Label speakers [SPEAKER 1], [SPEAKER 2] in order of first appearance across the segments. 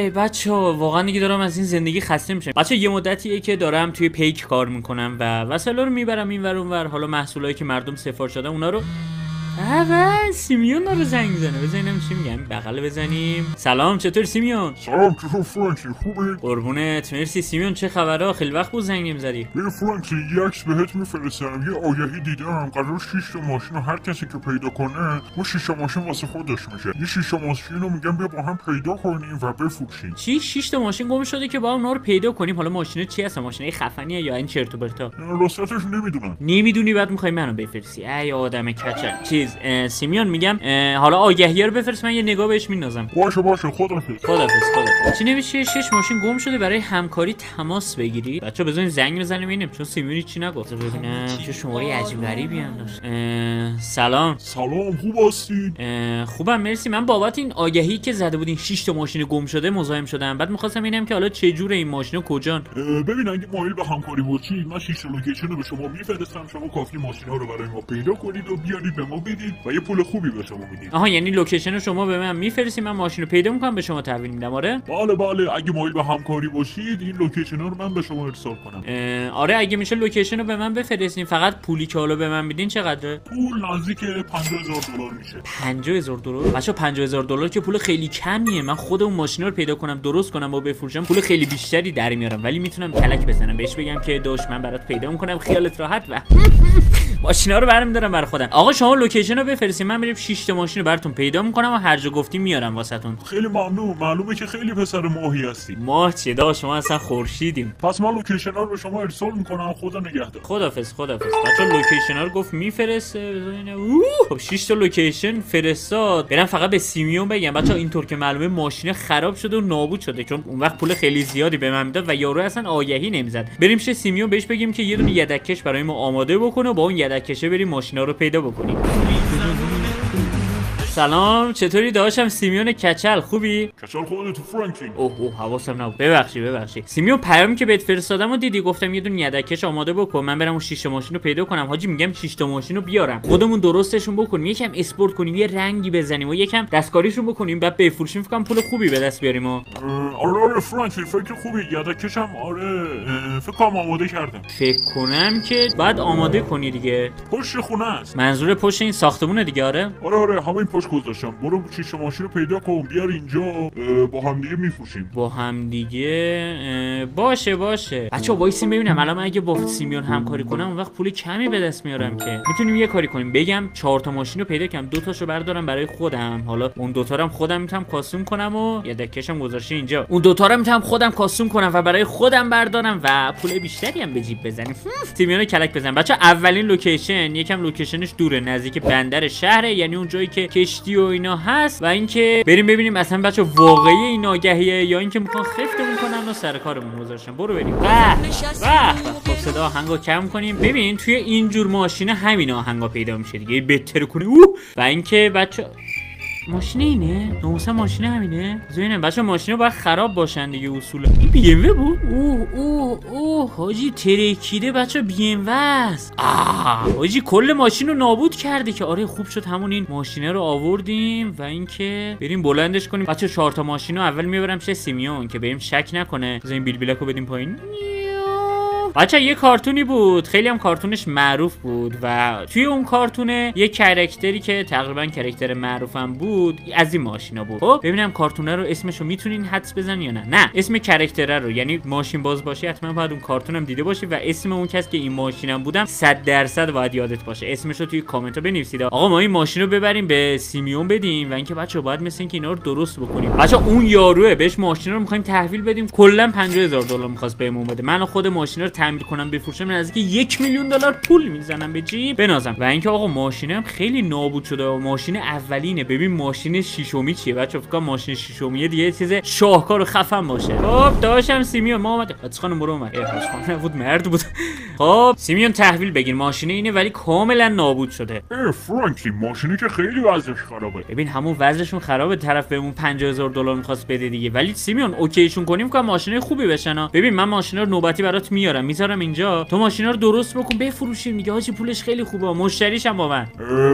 [SPEAKER 1] ای بچه‌ها واقعا دیگه دارم از این زندگی خسته میشم. بچه‌ها یه مدتیه که دارم توی پیک کار میکنم و وسایل رو میبرم اینور اونور، حالا محصولایی که مردم سفارش دادن اونا رو سیمیون رو زنگ میزنه. بزنیم چی میگن، بغل بزنیم. سلام، چطور سیمیون؟
[SPEAKER 2] سلام، چطور فرانکی؟ خوبی؟
[SPEAKER 1] قربونت، مرسی. سیمیون چه خبره؟ خیلی وقت بود زنگ نمیزدی.
[SPEAKER 2] ببین فرانکی، یه عکس بهت میفرستم. یه آگهی دیدم قرار 6 تا ماشین رو هر کسی که پیدا کنه اون 6 تا ماشین واسه خودش میشه. یه 6 تا ماشین رو میگم بیا با هم پیدا کنیم و بفروشیم.
[SPEAKER 1] چی 6 تا ماشین گم شده که با اونا رو پیدا کنیم؟ حالا ماشین چی هست؟ ماشین خفنیه یا این چرت و پرتا؟
[SPEAKER 2] راستش نمیدونم.
[SPEAKER 1] نمیدونی بعد میخوای منو بفرستی؟ ای آدم کچل. چیز سیمیون میگم حالا آگهی رو بفرست، من یه نگاه بهش میندازم.
[SPEAKER 2] باشه خدافظ.
[SPEAKER 1] چی نوشته؟ 6 ماشین گم شده، برای همکاری تماس بگیری. بچا بزنین زنگ بزنیم ببینیم، چون سیمیون چی نگفت. ببینم چه شماره عجیب غریبی هم داشت. سلام،
[SPEAKER 2] خوب هستید؟
[SPEAKER 1] خوبم مرسی. من بابت این آگهی که زده بودین 6 تا ماشین گم شده مزاحم شدم. بعد می‌خواستم ببینم که حالا چه جوره این ماشینا کجان.
[SPEAKER 2] ببین اگه مایل به همکاری باشید من 6 تا لوکیشن رو به شما میفرستم، شما کافی ماشینا رو برای ما پیدا کنید و بیارید به ما بدید و یه پول خوبی به شما میدیم.
[SPEAKER 1] آها، یعنی لوکیشن رو شما به من میفرستید، من ماشین رو پیدا میکنم به شما تحویل میدم. آره
[SPEAKER 2] بله اگه مایل به همکاری باشید این لوکیشن رو من به شما ارسال کنم.
[SPEAKER 1] آره اگه میشه لوکیشن رو به من بفرستین. فقط پولی که حالا به من میدین چقدره؟
[SPEAKER 2] پول نزدیک $50,000 میشه.
[SPEAKER 1] $50,000؟ بچا $50,000 که پول خیلی کمیه. من خود اون ماشین رو پیدا کنم، درست کنم و بفروشم پول خیلی بیشتری در میارم، ولی میتونم کلک بزنم بهش بگم که داش من برات پیدا میکنم، خیالت راحت و ماشینا رو برام دارم برای خودم. آقا شما لوکیشن رو بفرستین، من میرم 6 تا ماشین رو براتون پیدا میکنم و هر جا گفتی میارم واسهتون.
[SPEAKER 2] خیلی ممنون. معلومه که خیلی پسر ماهی هستی.
[SPEAKER 1] ماه چه دا، شما اصلا خورشیدیم.
[SPEAKER 2] پس من لوکیشن رو به شما ارسال میکنم. خدا نگهدار.
[SPEAKER 1] خدافظ. بچا لوکیشن ها رو گفت میفرسته. خب 6 تا لوکیشن فرستاد. برام فقط به سیمیون بگم بچا اینطور که معلومه ماشین خراب شده و نابود شده، چون اون وقت پول خیلی زیادی به من میداد و یارو اصلا آگهی نمیزد. بریم شه سیمیون بهش بگیم که یه دونه یدککش برای ما آماده بکنه و با اون یدککشه بریم ماشینا رو پیدا بکنیم. سلام، چطوری داشتم؟ سیمیون کچل، خوبی؟
[SPEAKER 2] کچل خودت تو فرانکی؟
[SPEAKER 1] اوه حواسم نبود، ببخشید. سیمیون پیامی که بهت فرستادم و دیدی، گفتم یه دونه یدککش آماده بکن من برم اون 6 تا ماشین رو پیدا کنم. حاجی میگم 6 تا ماشین رو بیارم، خودمون درستشون بکنیم، یکم اسپورت کنیم، یه رنگی بزنیم و یکم دستکاریشون بکنیم، بعد بفروشیم، فکر کنم پول خوبی به دست بیاریم.
[SPEAKER 2] آره فرانکی فکر خوبی. یدککشم آره فکر کنم آماده کردم.
[SPEAKER 1] فکر کنم که بعد آماده کنی دیگه.
[SPEAKER 2] پشت خونه است.
[SPEAKER 1] منظور پشت این ساختمونه دیگه؟ آره
[SPEAKER 2] همین پشت گذاشتم. برو 6 ماشین رو پیدا کن بیار اینجا، با هم دیگه میفروشیم.
[SPEAKER 1] با هم دیگه باشه. بچا وایسین ببینم الان اگه با سیمیون همکاری کنم اون وقت پول کمی به دست میارم که میتونیم یه کاری کنیم. بگم 4 تا ماشین رو پیدا کنم، 2 تاشو بردارم برای خودم، حالا اون 2 تا رو هم خودم میتونم کاستوم کنم و یدککشم گذاشته اینجا، اون 2 تا رو میتونم خودم کاستوم کنم و برای خودم بردارم و پول بیشتری هم به جیب بزنیم. سیمیون کلک بزن. بچا اولین لوکیشن یکم لوکیشنش دوره، نزدیک بندر شهره، یعنی اون جایی که کشتی و اینا هست. و اینکه بریم ببینیم اصلا بچا واقعی این آگهیه یا اینکه میخوان خفتمون کنن و سر کارمون گذاشتن. برو بریم. خب صدا آهنگو کم کنیم. ببین توی این جور ماشینه همین آهنگا پیدا میشه دیگه، بهتر کنی. و اینکه بچا ماشین اینه؟ ناموسا ماشین همینه؟ ببینم بچا ماشینا باید خراب باشن دیگه اصولا. این بی ام و بود؟ اوه حاجی ترکیده بچا، بی ام و است. حاجی کل ماشین رو نابود کرده که. آره خوب شد همون این ماشینه رو آوردیم و اینکه بریم بلندش کنیم. بچا 4 تا ماشین رو اول میبرم چه سیمیون که بریم شک نکنه. بزنیم بیلبیلکو بدیم پایین. بچه یه کارتونی بود، خیلی هم کارتونش معروف بود و توی اون کارتونه یه کرکتری که تقریبا کرکتر معروفم بود از این ماشینا بود. خب ببینم کارتونه رو اسمشو میتونین حدس بزن یا نه اسم کرکتره رو، یعنی ماشین باز باشی حتما باید اون کارتونم دیده باشی و اسم اون کس که این ماشینم بودم 100% باید یادت باشه. اسمشو توی کامنت بنویسید. آقا ما این ماشین رو ببریم به سیمیون بدیم و اینکه بچه‌ها باید مثل اینکه اینا رو درست بکنیم. بچه‌ها اون یاروه بهش ماشین رو می‌خوایم تحویل بدیم، کلا $50,000 می‌خواست بهمون بده. من خود ماشین رو تعمیر کنم بفروشم نزدیک $1,000,000 پول میزنم به جیب بنازم. و اینکه آقا ماشینم خیلی نابود شده و ماشین اولینه. ببین ماشین شیشمی چیه بچا؟ فکر کنم ماشین شیشمی دیگه چیز شاهکار و خفن باشه. خب داشتم سیمیون ما اومد. حاج خانم برو اومد. حاج خانم نبود مرد بود. خب سیمیون تحویل بگیر، ماشین اینه ولی کاملا نابود شده.
[SPEAKER 2] فرانکی ماشینی که خیلی وضعش خرابه.
[SPEAKER 1] ببین همون وضعشون خرابه، طرف بهمون $50,000 می‌خواست بده دیگه. ولی سیمیون اوکیشون کنیم که ماشین خوبی بشن. ببین من ماشین رو نوبتی برات میارم میذارم اینجا، تو ماشینا رو درست بکن بفروشیم دیگه حاجی، پولش خیلی خوبه، مشتریش هم با من.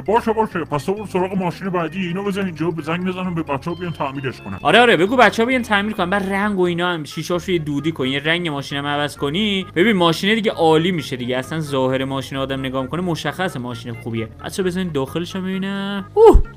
[SPEAKER 2] باشه پس تو برو سراغ ماشین بعدی، اینو بزن اینجا، زنگ بزنم به بچه‌ها بیان تعمیرش کنن.
[SPEAKER 1] آره بگو بچه‌ها بیان تعمیر کنن، بعد رنگ و اینا هم شیشاشو یه دودی کن، یه رنگ ماشینم عوض کنی، ببین ماشین دیگه عالی میشه دیگه، اصلا ظاهر ماشین آدم نگاه میکنه مشخصه ماشین خوبیه. بچا بزنین داخلش رو ببینم،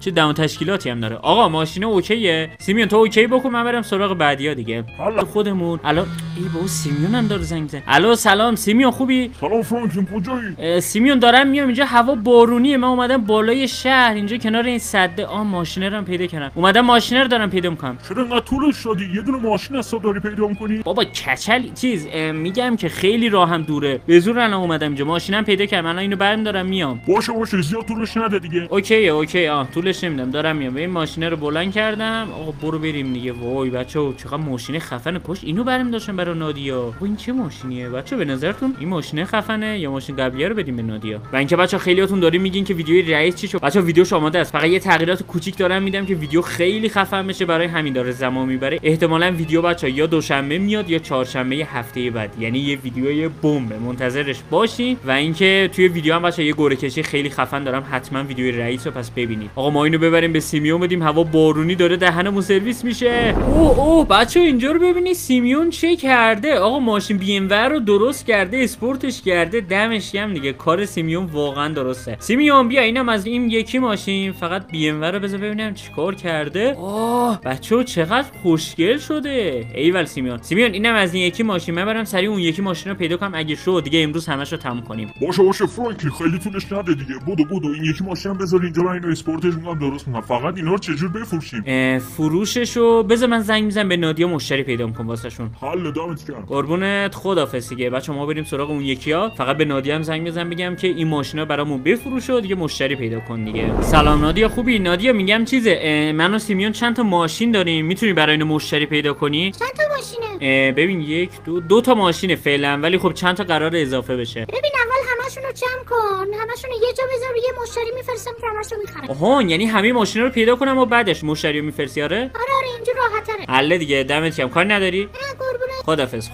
[SPEAKER 1] چه دم و تشکیلاتی هم داره. آقا ماشین اوکیه، سیمیون تو اوکی بکن، من برم سراغ بعدیا دیگه.
[SPEAKER 2] حالا
[SPEAKER 1] خودمون الان ای بابا سیمیون هم داره زنگ میزنه. الو سلام سیمیون خوبی؟
[SPEAKER 2] سلام فرانکلین کجایی؟
[SPEAKER 1] سیمیون دارم میام اینجا، هوا بارونیه، من اومدم بالای شهر اینجا کنار این سده، ماشینه رو هم پیدا کردم، اومدم ماشینه رو دارم پیدا میکنم.
[SPEAKER 2] چرا انقدر طولش دادی؟ یه دونه ماشین حساب داری پیدا میکنی؟
[SPEAKER 1] بابا کچل میگم که خیلی راهم دوره، به زور الان اومدم اینجا، ماشینم پیدا کردم، الان اینو برم دارم میام.
[SPEAKER 2] باشه زیاد طولش نده دیگه.
[SPEAKER 1] اوکی طولش نمیدم، دارم میام. این ماشینه رو بلند کردم. آقا برو بریم دیگه. وای بچه‌ها چقدر ماشین خفنه، کاش اینو برم داشتم برای نادیا. این چه ماشینیه بچه‌ها؟ به نظرتون این ماشین خفنه یا ماشین قبلیه رو بدیم به نادیا؟ و اینکه بچه‌ها خیلیاتون دارین میگین که ویدیوی رئیس چی شد. بچه‌ها ویدیوش آماده است، فقط یه تغییرات کوچیک دارم میدم که ویدیو خیلی خفن بشه، برای همین داره زمان میبره. احتمالاً ویدیو بچه‌ها یا دوشنبه میاد یا چهارشنبه هفته بعد، یعنی یه ویدیوی بمب، منتظرش باشین. و اینکه توی ویدیو هم بچه‌ها یه گوره کشی خیلی خفن دارم، حتما ویدیوی رئیس رو پس ببینید. آقا ما اینو ببریم به سیمیون بدیم، هوا بارونی داره دهنمون سرویس میشه. اوه بچه‌ها اینجا رو ببینید سیمیون چه کرده. آقا ماشین بی ام و رو درست کرده، اسپورتش کرده، دمش گرم دیگه، کار سیمیون واقعا درسته. سیمیون بیا اینم از این یکی ماشین، فقط بی ام و رو بذار ببینم چیکار کرده. بچه‌ها چقدر خوشگل شده. ایول سیمیون اینم از این یکی ماشین، من برم سریع اون یکی ماشین رو پیدا کنم، اگه شد دیگه امروز همش رو تموم کنیم.
[SPEAKER 2] باشه فرانکلی خیلی طولش نده دیگه. بدو این یکی ماشین هم بذار اینجا، من اینو اسپورتش می‌کنم درست می‌کنم. فقط اینا رو چجور بفروشیم؟
[SPEAKER 1] فروششو بذار من زنگ میزنم به نادیا، مشتری پیدا می‌کنم واسهشون.
[SPEAKER 2] حل دامت گرم.
[SPEAKER 1] قربونت، خدافظ دیگه. بچه‌ها ما بریم سراغ اون یکی‌ها، فقط به نادیا هم زنگ بزنم بگم که این ماشینا برامون بفروشه و دیگه مشتری پیدا کن دیگه. سلام نادیا خوبی؟ نادیا میگم من و سیمیون چند تا ماشین داریم، میتونی برای اینو مشتری پیدا کنی؟
[SPEAKER 3] چند تا ماشینه؟
[SPEAKER 1] ببین یک دو تا ماشینه فعلا، ولی خب چند تا قرار اضافه بشه.
[SPEAKER 3] ببین اول همشون رو جمع کن، همشون یه جا بذار، یه مشتری میفرستم که همشون میخره.
[SPEAKER 1] آها یعنی همه ماشینا رو پیدا کنم و بعدش مشتری رو میفرستی؟ آره
[SPEAKER 3] اینجا راحت‌تره.
[SPEAKER 1] حله دیگه، دمت گرم. کاری نداری؟
[SPEAKER 3] نه قربونت.
[SPEAKER 1] خدافظ.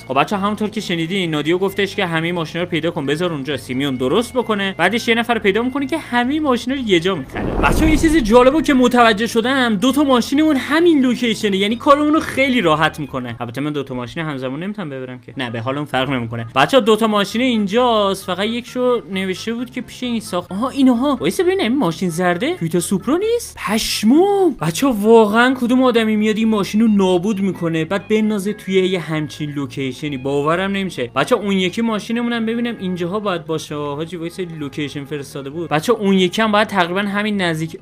[SPEAKER 1] خب بچه‌ها همونطور که شنیدین نادیا گفتش که همه ماشینا رو پیدا کن بذار اونجا، سیمیون درست بکنه، بعدش یه نفر رو پیدا میکنه که همه ماشینا رو یه جا میخره. بچه‌ها یه چیز جالبو که متوجه شدم، دو تا ماشینمون همین لوکیشنه، یعنی کارمون رو خیلی راحت میکنه. البته من دو تا ماشین همزمان نمیتونم ببرم که، نه به حالم فرق نمیکنه. بچه‌ها دو تا ماشین اینجاست، فقط یکشو نوشته بود که پیش این ساخت. اینها وایس ببینم این ماشین زرده تویوتا سوپرا نیست؟ پشمو. بچه‌ها واقعا کدوم آدمی میاد این ماشینو نابود میکنه بعد بندازه توی یه همچین لوکیشنی؟ باورم نمیشه. بچه‌ها اون یکی ماشینمون هم ببینم اینجاها باید باشه. حاجی وایس لوکیشن فرستاده بود. بچه‌ها اون یکی هم باید تقریبا همین نزدیک.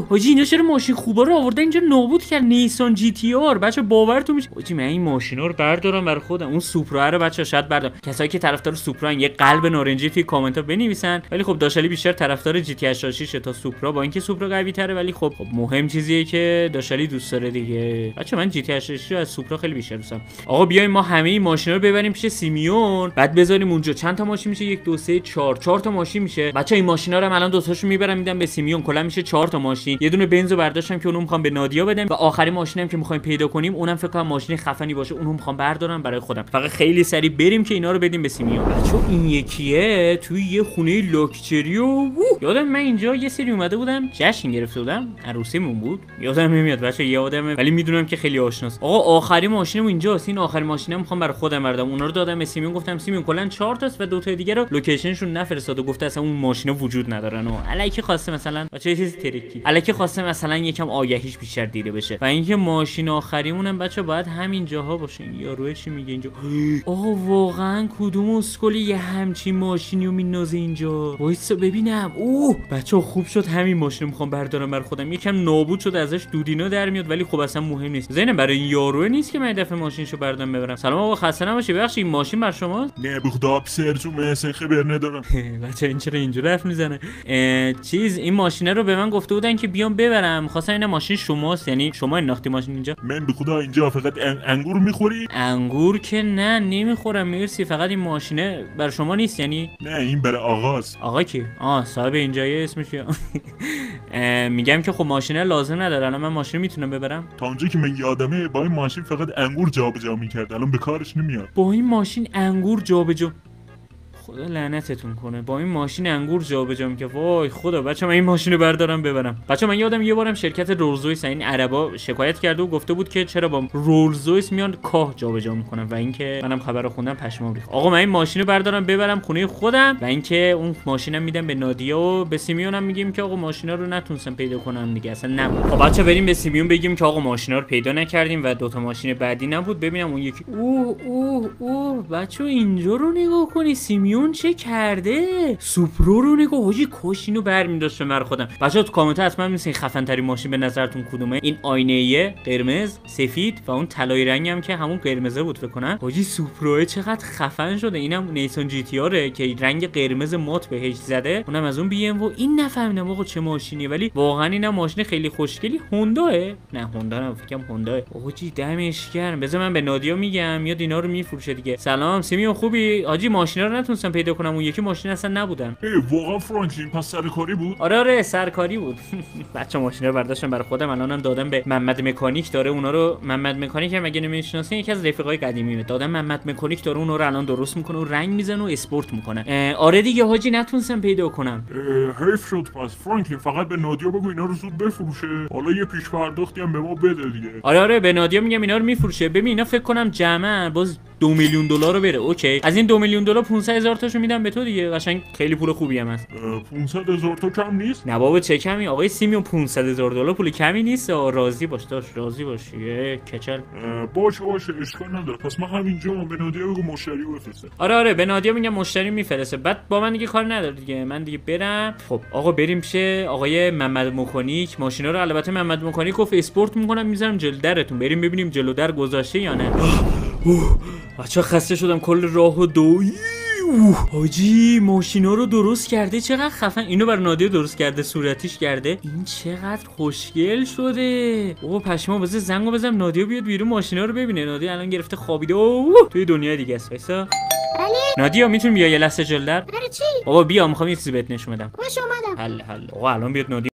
[SPEAKER 1] حاجی اینا چرا ماشین خوبا رو آوردن اینجا نابود کرد؟ نیسان جی تی آر. بچه‌ها باورتون میشه؟ حاجی من این ماشینا رو بردارم برای خودم، اون سوپرا رو بچه‌ها شاید بردارم. کسایی که طرفدار سوپرا یه قلب نارنجی توی کامنت ها بنویسن، ولی خب داشلی بیشتر طرفدار جی تی 86 تا سوپرا، با اینکه سوپرا قوی تره ولی خب مهم چیزیه که داشلی دوست داره دیگه. بچه‌ها من جی تی 86 رو از سوپرا خیلی بیشتر دوستم. آقا بیایم ما همه این ماشینا رو ببریم پیش سیمیون، بعد بذاریم اونجا. چند تا ماشین میشه؟ 1 2 3 4 تا ماشین میشه. بچه‌ها این ماشینا رو الان دو تاشو میبرم میدم به سیمیون، کلا میشه 4 تا ماشین. یه دونه بنزو برداشتم که اونو میخوام به نادیا بدم، و آخرین ماشینم که میخوایم پیدا کنیم اونم فکر کنم ماشین خفنی باشه، اونو میخوام بردارم برای خودم. فقط خیلی سریع بریم که اینا رو بدیم به سیمیون. بچه‌ها این یکیه توی یه خونه لاکچری و یادم من اینجا یه سری اومده بودم جشن گرفته بودم، عروسیمون بود، یادم نمیاد بچه‌ها، یادمه ولی میدونم که خیلی آشناست. آقا آخرین ماشینم اینجاست، این آخرین ماشینم میخوام برای خودم بردارم. اونا رو دادم به سیمیون، گفتم سیمیون کلا 4 تاست و 2 تا دیگه رو لوکیشنشون نفرستاد و گفته اصلا اون ماشینا وجود ندارن و الکی خواسته مثلا بچه‌ها چیز تریکی، الکی خواسته مثلا یکم آگهیش بیشتر دیده بشه. و اینکه ماشین آخریمون هم بچه‌ها باید همین جاها باشه. یارو چی میگه اینجا؟ آقا واقعا کدوم اسکلی یه همچین ماشینیو مینازه اینجا؟ وایسا ببینم. بچه‌ها خوب شد همین ماشین میخوام بردارم برای خودم. یکم نابود شد ازش دودینا در میاد ولی خب اصلا مهم نیست. زینب برای این یارو نیست که من دفعه ماشینشو بردارم ببرم. سلام آقا خسته نباشی، ببخشید این ماشین بر شماست؟
[SPEAKER 2] نه به خدا افسرتون مثلا خبر ندارم.
[SPEAKER 1] بچه‌ها این چرا اینجوری حرف میزنه؟ این ماشینه رو به من گفته بودن که بیام ببرم، خواستم این ماشین شماست، یعنی شما انداختی ماشین اینجا؟
[SPEAKER 2] من به خدا اینجا فقط انگور میخوری؟
[SPEAKER 1] انگور که نه نمیخورم مرسی، فقط این ماشینه بر شما نیست یعنی؟
[SPEAKER 2] نه این برای آقاست.
[SPEAKER 1] آقا کی؟ صاحب اینجایه اسمش چیه؟ میگم که خب ماشینه لازم نداره، الان من ماشین میتونم ببرم؟
[SPEAKER 2] تا اونجا که من یادمه با این ماشین فقط انگور جابجا میکرد، الان به کارش نمیاد.
[SPEAKER 1] با این ماشین انگور جابجا، خدا لعنتتون کنه، با این ماشین انگور جابجا میکنه. وای خدا، بچه‌ها من این ماشین رو بردارم ببرم. بچه‌ها من یادم یه بارم شرکت رولز رویس این عربا شکایت کرده و گفته بود که چرا با رولز رویس میان کاه جابجا میکنن و اینکه منم خبر رو خوندم پشمام ریخت. آقا من این ماشین رو بردارم ببرم خونه خودم و اینکه اون ماشینم میدم به نادیا و به سیمیونم میگیم که آقا ماشینا رو نتونستم پیدا کنم دیگه، اصلا نبود. خب بچه‌ها بریم به سیمیون بگیم که آقا ماشینا رو پیدا نکردیم و دوتا ماشین بعدی نبود. ببینم اون یکی. اوه بچه‌ها اینجا رو نگاه کنی، سیمیون چه کرده؟ سوپرو رو نگاه، حاجی کاش اینو برمی‌داشتم برای خودم. بچه‌ها تو کامنت حتما می‌نویسین خفن ترین ماشین به نظرتون کدومه؟ این آینه‌ای قرمز، سفید و اون طلایی رنگی هم که همون قرمزه بود فکر کنم. حاجی سوپرو چقدر خفن شده. اینم نیسان جی تی آره که رنگ قرمز مات بهش زده، اونم از اون بی ام و این نفهمیدم آقا چه ماشینیه، ولی واقعا اینم ماشین خیلی خوشگلی. هونداه؟ نه هوندا نه، فکر کنم هونداه. حاجی دمش گرم. بذار من به نادیا میگم میاد اینا رو میفروشه دیگه. سلام سیمیون خوبی؟ حاجی ماشینا رو نتونستم پیدا کنم، اون یکی ماشین اصلا نبودن.
[SPEAKER 2] واقعا فرانکلین پس سرکاری بود؟
[SPEAKER 1] آره سرکاری بود. بچه ماشینا رو برداشتم برای خودم، الانم دادم به محمد مکانیک داره اونا رو. محمد مکانیک هم اگه نمیشناسین یکی از رفیقای قدیمیمه، دادم محمد مکانیک داره اونا رو الان درست میکنه و رنگ میزنه و اسپورت میکنه. آره دیگه حاجی نتونستم پیدا کنم.
[SPEAKER 2] حیف شد. پس فرانکلین فقط به نادیا بگو اینا رو زود بفروشه، حالا یه پیش پرداختی هم به ما بده دیگه.
[SPEAKER 1] آره به نادیا میگم اینا رو میفروشه. ببین اینا فکر کنم جمعا باز 2 میلیون دلار رو بره. اوکی از این 2 میلیون دلار 500,000 تاشو میدم به تو دیگه، قشنگ خیلی پول خوبی هم هست.
[SPEAKER 2] 500,000 تا کم نیست؟
[SPEAKER 1] نه بابا چه کمی آقای سیمیون، 500,000 دلار پول کمی نیست. راضی باش داش، راضی باش یه کچل.
[SPEAKER 2] باشه اشکال نداره. پس من همینجا به نادیا بگو مشتری بفرسته.
[SPEAKER 1] آره به نادیا میگم مشتری میفرسته، بعد با من دیگه کار نداره دیگه، من دیگه برم. خب آقا بریم پیش آقای محمد مکانیک. ماشینا رو البته محمد مکانیک گفت اسپورت میکنم میذارم جلو درتون، بریم ببینیم جلو در گذاشته یا نه. بچه‌ها خسته شدم کل راهو دوی. حاجی ماشینا رو درست کرده، چقدر خفن. اینو برای نادیا درست کرده، صورتیش کرده. این چقدر خوشگل شده. اوه پشما، بذار زنگو بزنم نادیا بیاد بیرون ماشینا رو ببینه. نادیا الان گرفته خوابیده توی دنیای دیگه است. وایسا نادیا میتونی بیا یه لحظه جلو در؟
[SPEAKER 3] برای چی؟
[SPEAKER 1] بابا بیا میخوام یه چیزی بهت نشون بدم.
[SPEAKER 3] باشه اومدم.
[SPEAKER 1] حل آقا الان بیاد نادیا